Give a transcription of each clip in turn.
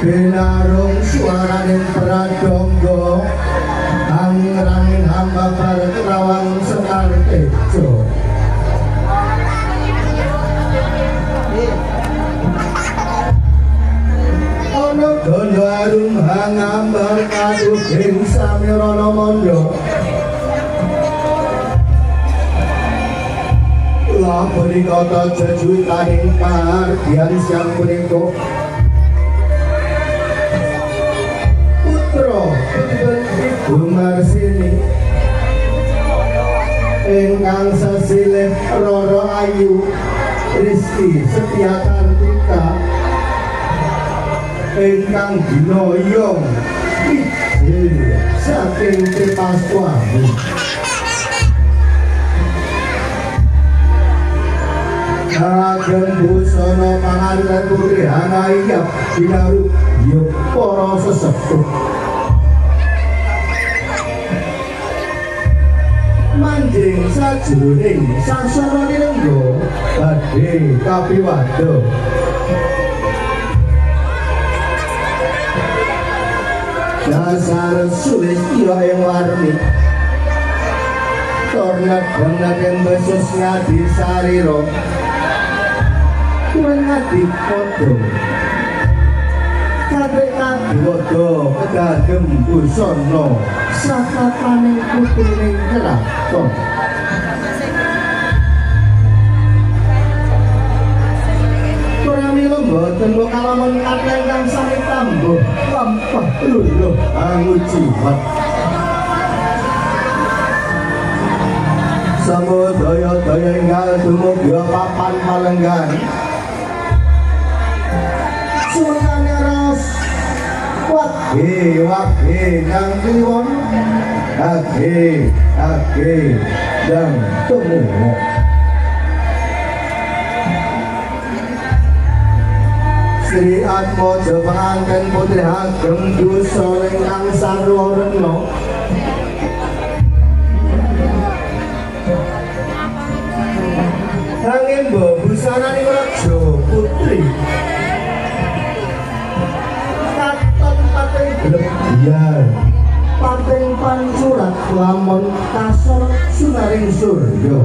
Binarung suaraning pradonggo angrangin hamba barat rawang sekar tejo ono gondo arum hangambar kaduging samirana mondo lapuni kota jejutaning kahardian siang punika Ibu Marsini ingkang sesilih Roro Ayu Rizky Setia Kartika ingkang dinoyong ijil saking Tipaswami ageng busana panganten putri hanayap dinaru yuk para sesepuh manjing sajroning sasana nilenggo badhe kapiwado dasar sulistya ing warmi tornat banget ing besus ngadi sarira ngadi padha kabeh kadodo kedagem busana sakapaning putrining kraton pramila mboten kok kalamun kathah ingkang sami tambuh lampah luluh angujiwat samudaya-daya ingkang dumugi papan palenggan suwene ras wage nang kliwon age dan temu Sri Atmojo pengantin putri ageng dosa ingkang sarwa rena angin busananing raja putri Biar pating pancurat lamun kasor sunaring surya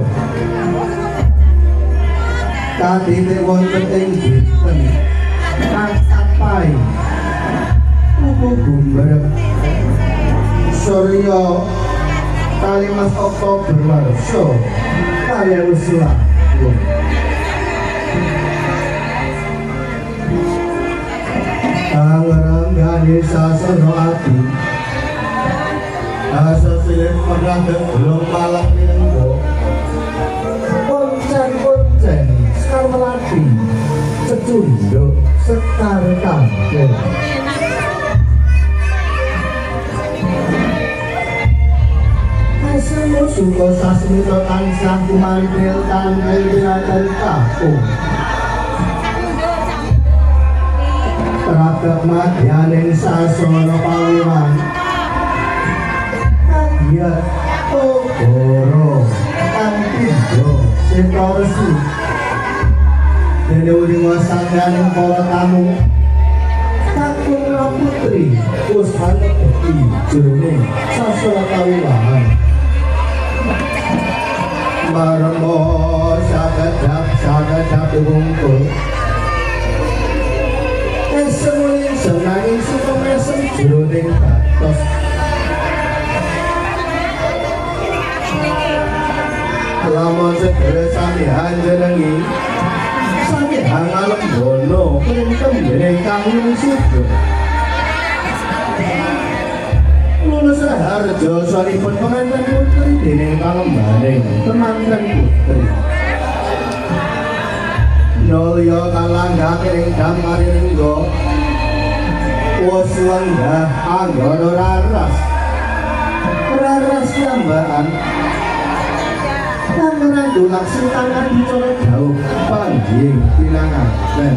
kadite wonten ing dinten kang kapai ugu gumbarep surya kalimas Oktober warsa kaliyan usulah Angranggani sasana ati asa silih penganten belum malang nilenggo koncen sekar melati cecunduk sekar kangkung asemu suka sasmita tansah kumantil tanggil dinatan kakung Ragak madyaning sasana pawiwan kagiat ogoro kang tiga seta resi dene uring wasangganing para tamu kakung putri puspan bekti jroning sasana pawiwan marmo sagedap wungkul semuanya senangin suka mesem jroning batos lamun segera sami hanjenengi sami hangalem bono printem dening kang sudo lulus harjo saripun penganten putri dening kalembaring temanten putri Nolyo kalanggang ing damaringgo waswangga anggono raras yambaan tangan dulak sintangan dicolok jauh pangging pinangaken